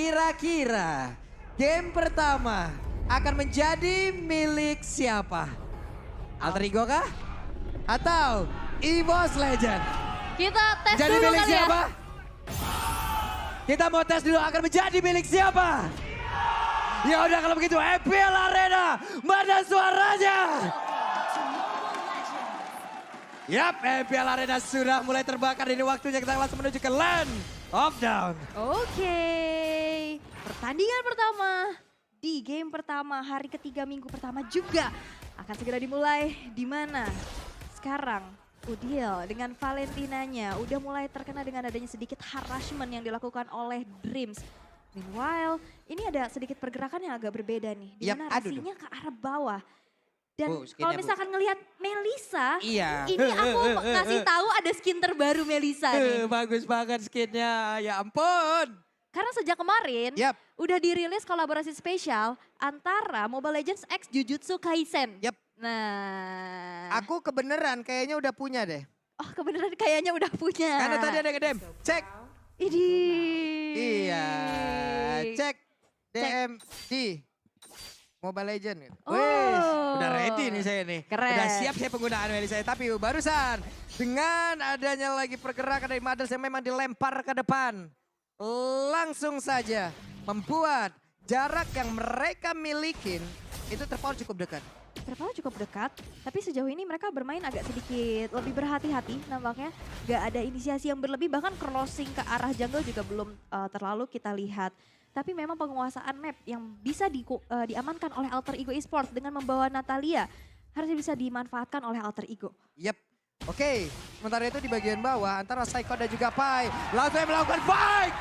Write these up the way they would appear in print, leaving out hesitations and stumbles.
Kira-kira game pertama akan menjadi milik siapa? Alter Ego kah? Atau EVOS Legend? Kita tes Jadi dulu milik kali ya. siapa? Kita mau tes dulu akan menjadi milik siapa? Ya udah kalau begitu EPL Arena, mana suaranya? Yap, EPL Arena sudah mulai terbakar. Ini waktunya kita langsung menuju ke Land of Down. Oke, pertandingan pertama di game pertama hari ketiga minggu pertama juga akan segera dimulai, di mana sekarang Udil dengan Valentinanya udah mulai terkena dengan adanya sedikit harassment yang dilakukan oleh Dreams. Meanwhile, ini ada sedikit pergerakan yang agak berbeda nih, di mana rasinya ke arah bawah. Dan kalau misalkan ngelihat Melisa, Iya. ini aku ngasih tahu ada skin terbaru Melisa nih. Bagus banget skinnya, ya ampun. Karena sejak kemarin Yap. udah dirilis kolaborasi spesial antara Mobile Legends X Jujutsu Kaisen. Yap. Nah. Aku kebenaran kayaknya udah punya deh. Oh kebenaran kayaknya udah punya. Karena tadi ada ngedem. Cek. Idih. Iya. Cek. DM di Mobile Legend. Oh. Wih, udah ready nih saya nih. Keren. Udah siap saya penggunaan Meli saya. Tapi barusan dengan adanya lagi pergerakan dari Madels yang memang dilempar ke depan. Langsung saja membuat jarak yang mereka milikin itu terpaut cukup dekat. Terpaut cukup dekat, tapi sejauh ini mereka bermain agak sedikit lebih berhati-hati nampaknya. Gak ada inisiasi yang berlebih, bahkan crossing ke arah jungle juga belum terlalu kita lihat. Tapi memang penguasaan map yang bisa diamankan oleh Alter Ego Esports dengan membawa Natalia harusnya bisa dimanfaatkan oleh Alter Ego. Yep. Oke, sementara itu di bagian bawah antara Psycho dan juga Pai langsung melakukan fight.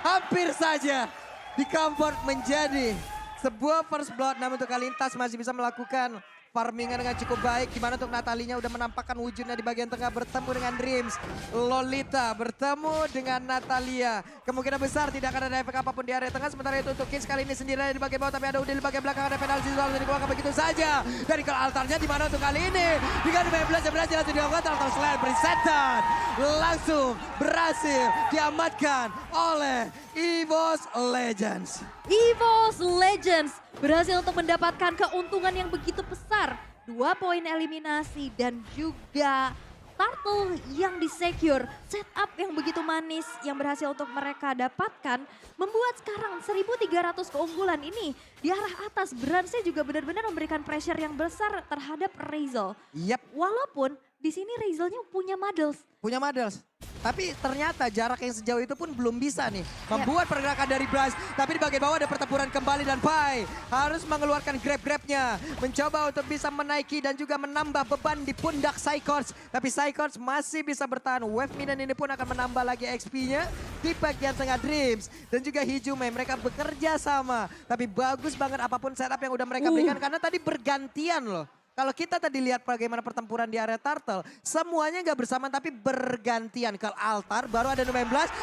Hampir saja di comfort menjadi sebuah first blood, namun untuk kali ini Tas masih bisa melakukan farmingan dengan cukup baik. Gimana untuk Natalinya udah menampakkan wujudnya di bagian tengah bertemu dengan Dreams. Lolita bertemu dengan Natalia. Kemungkinan besar tidak akan ada efek apapun di area tengah. Sementara itu untuk Kids kali ini sendirian di bagian bawah, tapi ada Udil di bagian belakang, ada penalti lalu dikeluarkan begitu saja. Dari ke altarnya di mana untuk kali ini. Dengan 15 yang berhasil dilakukan, altar selain presentan. Langsung berhasil diamankan oleh EVOS Legends. EVOS Legends berhasil untuk mendapatkan keuntungan yang begitu besar. 2 poin eliminasi dan juga turtle yang disecure. Setup yang begitu manis yang berhasil untuk mereka dapatkan. Membuat sekarang 1.300 keunggulan ini di arah atas. Bransnya juga benar-benar memberikan pressure yang besar terhadap Razel. Yap. Walaupun di sini Razelnya punya Madels. Punya Madels. Tapi ternyata jarak yang sejauh itu pun belum bisa nih membuat pergerakan dari Bryce. Tapi di bagian bawah ada pertempuran kembali dan Pai harus mengeluarkan grab-grabnya. Mencoba untuk bisa menaiki dan juga menambah beban di pundak Psychords. Tapi Psychords masih bisa bertahan. Wave Minion ini pun akan menambah lagi XP-nya di bagian tengah Dreams. Dan juga Hijume mereka bekerja sama. Tapi bagus banget apapun setup yang udah mereka berikan karena tadi bergantian loh. Kalau kita tadi lihat bagaimana pertempuran di area Turtle, semuanya nggak bersamaan tapi bergantian. Ke altar baru ada 19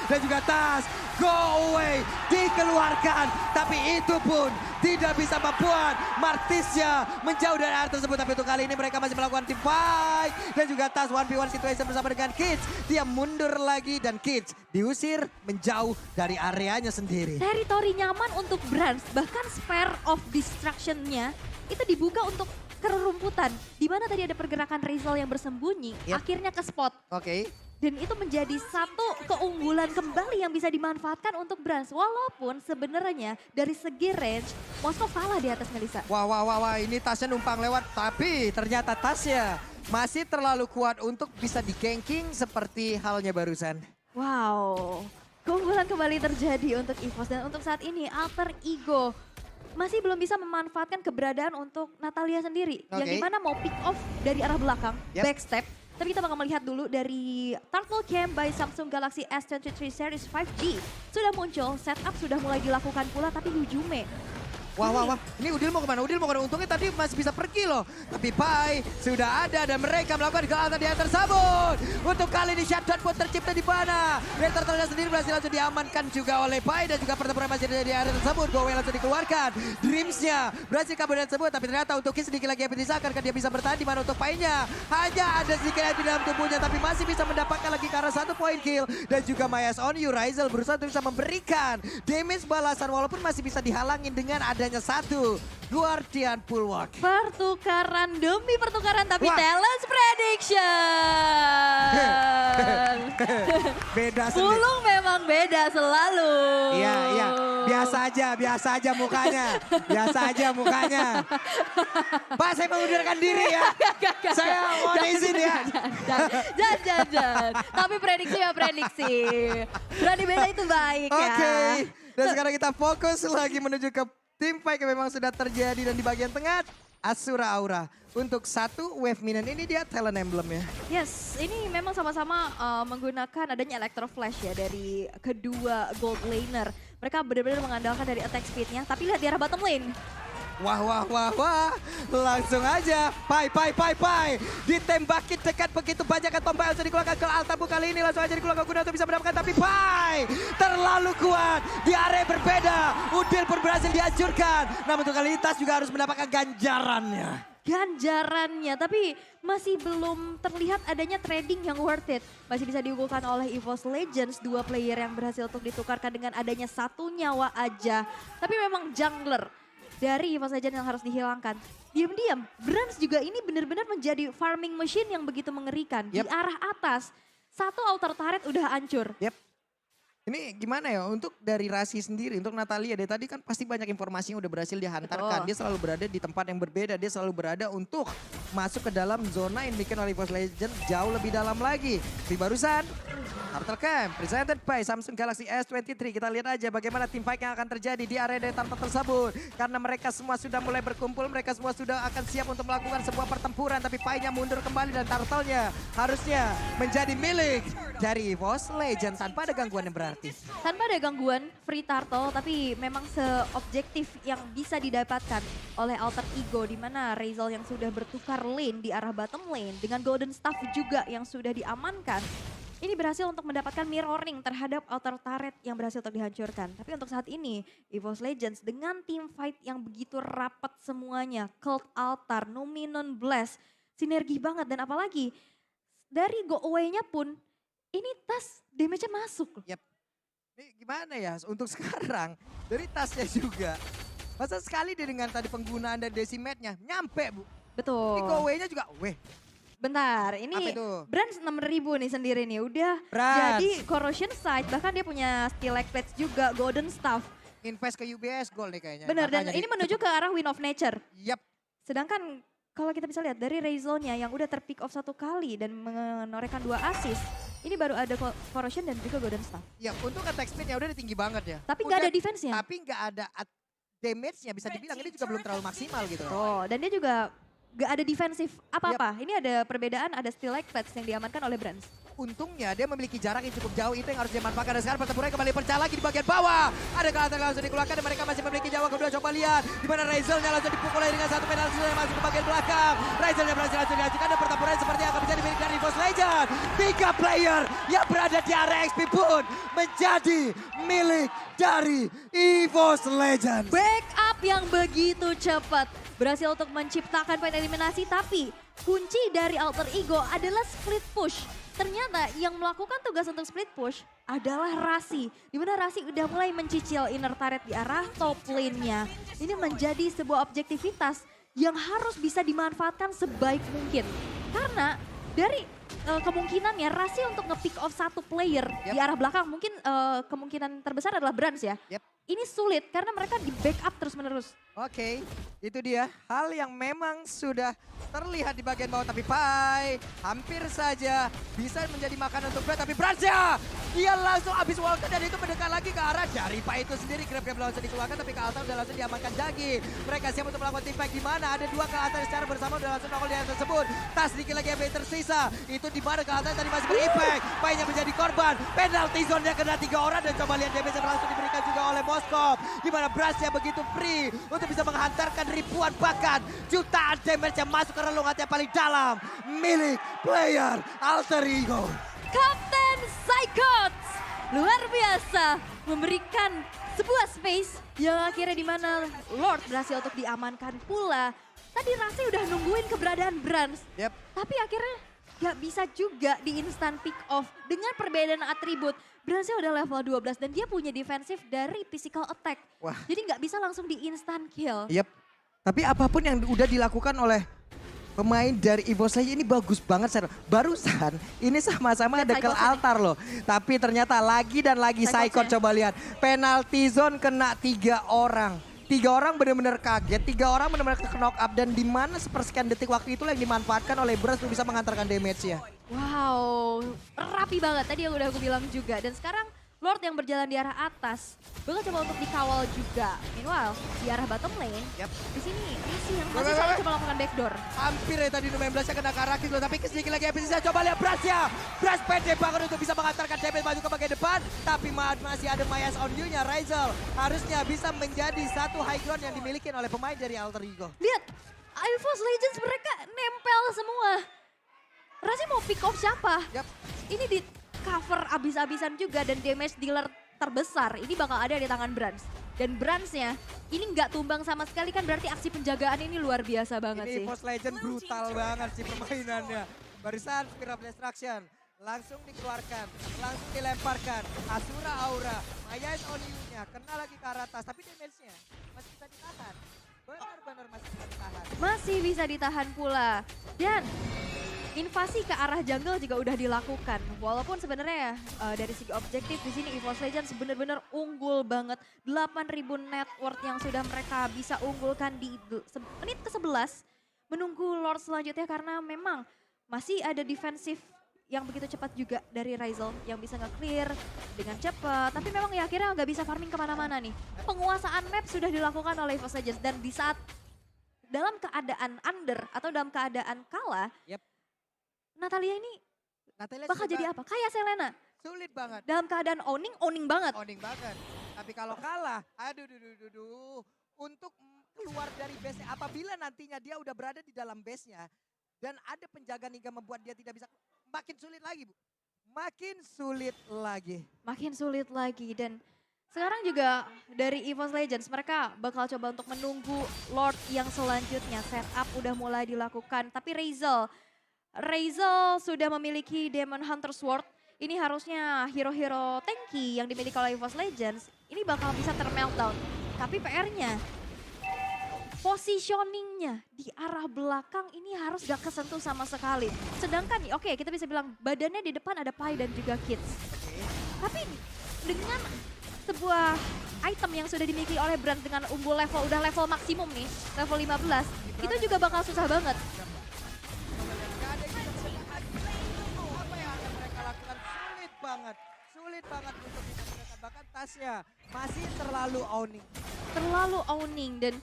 dan juga Tas. Go away, dikeluarkan. Tapi itu pun tidak bisa membuat Martisnya menjauh dari area tersebut. Tapi untuk kali ini mereka masih melakukan team fight. Dan juga Tas 1v1 situation bersama dengan Kids. Dia mundur lagi dan Kids diusir menjauh dari areanya sendiri. Teritori nyaman untuk Brans, bahkan spare of destruction-nya itu dibuka untuk kerumputan. Di mana tadi ada pergerakan Razel yang bersembunyi, akhirnya ke spot. Oke. Dan itu menjadi satu keunggulan kembali yang bisa dimanfaatkan untuk Brans. Walaupun sebenarnya dari segi range, Moskov kalah di atas Melisa. Wah, ini Tasnya numpang lewat. Tapi ternyata Tasnya masih terlalu kuat untuk bisa di-ganking seperti halnya barusan. Wow, keunggulan kembali terjadi untuk EVOS. Dan untuk saat ini Alter Ego masih belum bisa memanfaatkan keberadaan untuk Natalia sendiri. Yang dimana mau pick off dari arah belakang, backstep. Tapi kita bakal melihat dulu dari Turtle Cam by Samsung Galaxy S23 Series 5G. Sudah muncul, setup sudah mulai dilakukan pula, tapi Hijume Wah. Ini Udil mau kemana? Untungnya tadi masih bisa pergi loh. Tapi Pai sudah ada dan mereka melakukan kelatan yang tersebut. Untuk kali ini shutdown pun tercipta di mana. Rektor ternyata sendiri berhasil langsung diamankan juga oleh Pai. Dan juga pertempuran masih ada di area tersebut. Gowe langsung dikeluarkan. Dreams-nya berhasil kabur dari tersebut. Tapi ternyata untuk Kiss sedikit lagi dipisahkan. Kan dia bisa bertahan di mana untuk Pai-nya. Hanya ada sedikit di dalam tubuhnya. Tapi masih bisa mendapatkan lagi ke arah 1 point kill. Dan juga Mayas on you. Razel berusaha untuk bisa memberikan damage balasan. Walaupun masih bisa dihalangin dengan adanya 1 Guardian Bulwark. Pertukaran demi pertukaran tapi Wah. Talents Prediction. Beda sendiri. Pulung memang beda selalu. Iya. Biasa aja mukanya. Pak, saya mengundurkan diri ya. Saya mohon izin ya. Jangan. Tapi prediksi ya prediksi. Berani beda itu baik ya. Oke. Dan sekarang kita fokus lagi menuju ke tim fight yang memang sudah terjadi dan di bagian tengah Asura Aura. Untuk 1 wave minion ini dia talent emblem ya. Yes, ini memang sama-sama menggunakan adanya Electro Flash ya dari kedua gold laner. Mereka benar-benar mengandalkan dari attack speednya. Tapi lihat di arah bottom lane. Wah. Langsung aja. Pai. Ditembakin dekat begitu banyak ke Tomba Elsa dikeluarkan ke Altabu kali ini. Langsung aja dikeluarkan guna untuk bisa mendapatkan. Tapi Pai terlalu kuat. Di area berbeda. Udil pun berhasil dihancurkan. Namun untuk kali ini Tas juga harus mendapatkan ganjarannya. Tapi masih belum terlihat adanya trading yang worth it. Masih bisa diunggulkan oleh EVOS Legends, 2 player yang berhasil untuk ditukarkan dengan adanya 1 nyawa aja. Tapi memang jungler dari EVOS Legends yang harus dihilangkan. Diam-diam, Brans juga ini benar-benar menjadi farming machine yang begitu mengerikan. Di arah atas, 1 outer turret udah hancur. Ini gimana ya untuk dari Rasi sendiri, untuk Natalia dari tadi kan pasti banyak informasi yang udah berhasil dihantarkan. Betul. Dia selalu berada di tempat yang berbeda, dia selalu berada untuk masuk ke dalam zona yang dibikin oleh EVOS Legends jauh lebih dalam lagi. Di barusan, Turtle Camp presented by Samsung Galaxy S23. Kita lihat aja bagaimana tim fight yang akan terjadi di area dari tempat tersebut. Karena mereka semua sudah mulai berkumpul, mereka semua sudah akan siap untuk melakukan sebuah pertempuran. Tapi Pai-nya mundur kembali dan Turtle-nya harusnya menjadi milik dari EVOS Legends tanpa ada gangguan yang berarti. Tanpa ada gangguan, free turtle, tapi memang seobjektif yang bisa didapatkan oleh Alter Ego, di mana Razel yang sudah bertukar lane di arah bottom lane, dengan Golden Staff juga yang sudah diamankan. Ini berhasil untuk mendapatkan mirroring terhadap outer turret yang berhasil untuk dihancurkan. Tapi untuk saat ini, EVOS Legends dengan team fight yang begitu rapat semuanya, Cult Altar, Numinon Blast, sinergi banget. Dan apalagi dari go away-nya pun, ini Tas damage-nya masuk. Ini gimana ya untuk sekarang dari tasnya juga. Masa sekali dia dengan tadi penggunaan dan decimate-nya nyampe Bu. Betul. Ini go-away-nya juga Bentar, ini Brans 6.000 nih sendiri nih. Udah jadi Corrosion Sight, bahkan dia punya Stilek Plates juga, Golden Staff. Invest ke UBS Gold nih kayaknya. Benar, dan ini menuju ke arah Wind of Nature. Yap. Sedangkan kalau kita bisa lihat dari Razel-nya yang udah terpick off 1 kali dan menorehkan 2 assist. Ini baru ada Corrosion dan juga Golden Staff. Ya untuk attack speed-nya udah tinggi banget ya. Tapi nggak ada defense-nya. Tapi nggak ada damage-nya, bisa dibilang ini juga belum terlalu maksimal gitu. Oh, dan dia juga nggak ada defensif apa-apa. Ini ada perbedaan, ada Stilek Plates yang diamankan oleh Brans. Untungnya dia memiliki jarak yang cukup jauh, itu yang harus dimanfaatkan. Dan sekarang pertempuran kembali pecah lagi di bagian bawah. Ada kelihatan langsung dikeluarkan dan mereka masih memiliki nyawa kedua. Coba lihat di mana Razel-nya langsung dipukul dengan 1 penalti yang masuk ke bagian belakang. Razel-nya berhasil langsung dihancurkan dan pertempuran seperti yang akan bisa dimiliki dari EVOS Legends. 3 player yang berada di area XP pun menjadi milik dari EVOS Legends. Backup yang begitu cepat. Berhasil untuk menciptakan poin eliminasi, tapi kunci dari Alter Ego adalah split push. Ternyata yang melakukan tugas untuk split push adalah Rasi. Dimana Rasi udah mulai mencicil inner turret di arah top lane-nya. Ini menjadi sebuah objektivitas yang harus bisa dimanfaatkan sebaik mungkin. Karena dari kemungkinannya Rasi untuk nge-pick off 1 player di arah belakang, mungkin kemungkinan terbesar adalah Brans ya. Ini sulit karena mereka di backup terus-menerus. Oke, itu dia hal yang memang sudah terlihat di bagian bawah. Tapi Pai hampir saja bisa menjadi makanan untuk Brad. Tapi Bransya, dia langsung habis walker dan itu mendekat lagi ke arah dari Pai itu sendiri. Grab-grab langsung dikeluarkan tapi ke Altar udah langsung diamankan Jagi. Mereka siap untuk melakukan team fight di mana ada 2 ke Altar secara bersama udah langsung nongol di area tersebut. Tas sedikit lagi yang tersisa. Itu di mana ke Altar tadi masih berimpact. Pai-nya menjadi korban. Penalty zone-nya kena 3 orang dan coba lihat damage yang langsung diberikan juga oleh Moskov. Di mana Bransya begitu free untuk untuk bisa menghantarkan ribuan bahkan jutaan damage yang masuk ke relung hati yang paling dalam. Milik player Alter Ego. Kapten Psychots luar biasa memberikan sebuah space yang akhirnya di mana Lord berhasil untuk diamankan pula. Tadi Rasi udah nungguin keberadaan Brans, tapi akhirnya gak bisa juga di instant pick off dengan perbedaan atribut. Bransnya udah level 12 dan dia punya defensif dari physical attack. Wah. Jadi gak bisa langsung di instant kill. Tapi apapun yang udah dilakukan oleh pemain dari Evo Slayers ini bagus banget. Barusan ini sama-sama Dan ada ke Psychots altar loh. Tapi ternyata lagi dan lagi Psychots coba lihat. Penalty zone kena 3 orang. 3 orang benar-benar kaget, 3 orang benar-benar ke knock up. Dan di mana sepersekian detik waktu itu yang dimanfaatkan oleh Brans untuk bisa mengantarkan damage-nya. Wow, rapi banget tadi yang udah aku bilang juga. Dan sekarang Lord yang berjalan di arah atas bakal coba untuk dikawal juga. Meanwhile, di arah bottom lane, di sini Risi yang masih selalu coba melakukan backdoor. Hampir ya tadi Numen Blast kena Karakis loh, tapi sedikit lagi efisiensi. Coba lihat Brans ya. Brans pede banget untuk bisa mengantarkan damage maju ke bagian depan. Tapi masih ada Mayas on you-nya, Razel. Harusnya bisa menjadi satu high ground yang dimiliki oleh pemain dari Alter Ego. Lihat, EVOS Legends mereka nempel semua. Rasi mau pick off siapa? Ini di cover abis-abisan juga dan damage dealer terbesar ini bakal ada di tangan Brans. Dan Bransnya ini nggak tumbang sama sekali kan berarti aksi penjagaan ini luar biasa banget sih. Ini EVOS Legend brutal banget sih permainannya. Barusan Spirit of Destruction langsung dikeluarkan, langsung dilemparkan. Asura Aura, Maya is on you-nya, kena lagi ke arah atas tapi damage-nya masih bisa ditahan. Benar-benar masih bisa ditahan. Masih bisa ditahan pula. Dan invasi ke arah jungle juga udah dilakukan. Walaupun sebenarnya dari segi objektif di sini EVOS Legends benar-benar unggul banget. 8.000 net worth yang sudah mereka bisa unggulkan di menit ke-11. Menunggu Lord selanjutnya karena memang masih ada defensif yang begitu cepat juga dari Razel yang bisa nge-clear dengan cepat. Tapi memang ya akhirnya nggak bisa farming kemana-mana nih. Penguasaan map sudah dilakukan oleh EVOS Legends dan di saat dalam keadaan under atau dalam keadaan kalah, Natalia ini bakal jadi apa? Kayak Selena. Sulit banget. Dalam keadaan owning banget. Owning banget. Tapi kalau kalah, untuk keluar dari base-nya, apabila nantinya dia udah berada di dalam base-nya, dan ada penjaga hingga membuat dia tidak bisa, makin sulit lagi Bu. Makin sulit lagi. Makin sulit lagi dan sekarang juga dari EVOS Legends mereka bakal coba untuk menunggu Lord yang selanjutnya. Setup udah mulai dilakukan, tapi Razel sudah memiliki Demon Hunter Sword. Ini harusnya hero-hero tanky yang dimiliki oleh EVOS Legends. Ini bakal bisa termeltdown. Tapi PR-nya, positioningnya di arah belakang ini harus gak kesentuh sama sekali. Sedangkan nih, oke kita bisa bilang badannya di depan ada Pai dan juga Kids. Tapi dengan sebuah item yang sudah dimiliki oleh Brand dengan unggul udah level maksimum nih, level 15, itu juga bakal susah banget. Sulit banget untuk bisa bahkan tasnya masih terlalu owning Dan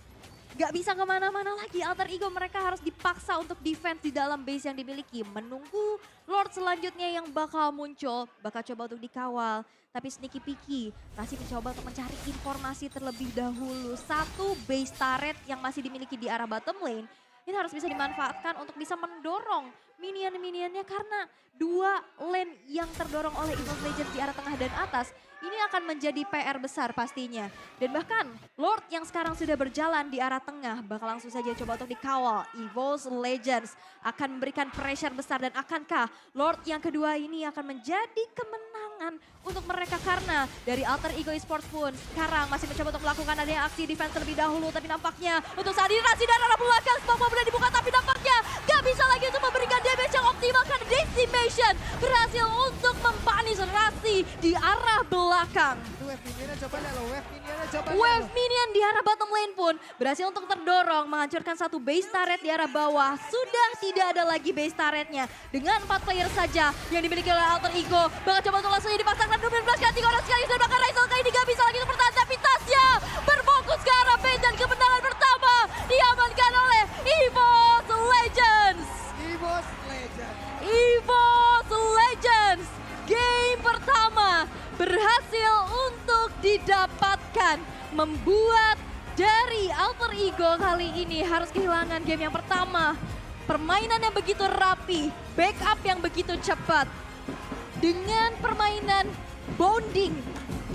gak bisa kemana-mana lagi. Alter Ego mereka harus dipaksa untuk defense di dalam base yang dimiliki. Menunggu Lord selanjutnya yang bakal muncul, bakal coba untuk dikawal. Tapi sneaky peaky masih mencoba untuk mencari informasi terlebih dahulu. Satu base turret yang masih dimiliki di arah bottom lane. Ini harus bisa dimanfaatkan untuk bisa mendorong minion-minionnya karena 2 lane yang terdorong oleh EVOS Legends di arah tengah dan atas ini akan menjadi PR besar pastinya. Dan bahkan Lord yang sekarang sudah berjalan di arah tengah bakal langsung saja coba untuk dikawal. EVOS Legends akan memberikan pressure besar dan akankah Lord yang kedua ini akan menjadi kemenangan untuk mereka karena dari Alter Ego Esports pun sekarang masih mencoba untuk melakukan adanya aksi defense terlebih dahulu. Tapi nampaknya untuk saat ini Rasi dan arah belakang Spongebob sudah dibuka tapi nampaknya gak bisa lagi untuk memberikan damage yang optimal karena Decimation berhasil untuk mempanis Rasi di arah belakang. Wave minion di arah bottom lane pun berhasil untuk terdorong menghancurkan satu base turret di arah bawah. Sudah tidak ada lagi base turretnya dengan 4 player saja yang dimiliki oleh Alter Ego. Bakal coba untuk langsung dipasangkan 12 kali 3 orang sekali sudah bakal Razel kali ini gak bisa lagi untuk bertahan tapi Tasya berfokus ke arah base dan kemenangan pertama diamankan oleh EVOS Legends. EVOS Legends game pertama berhasil untuk didapatkan membuat dari Alter Ego kali ini harus kehilangan game yang pertama. Permainan yang begitu rapi, backup yang begitu cepat. Dengan permainan bonding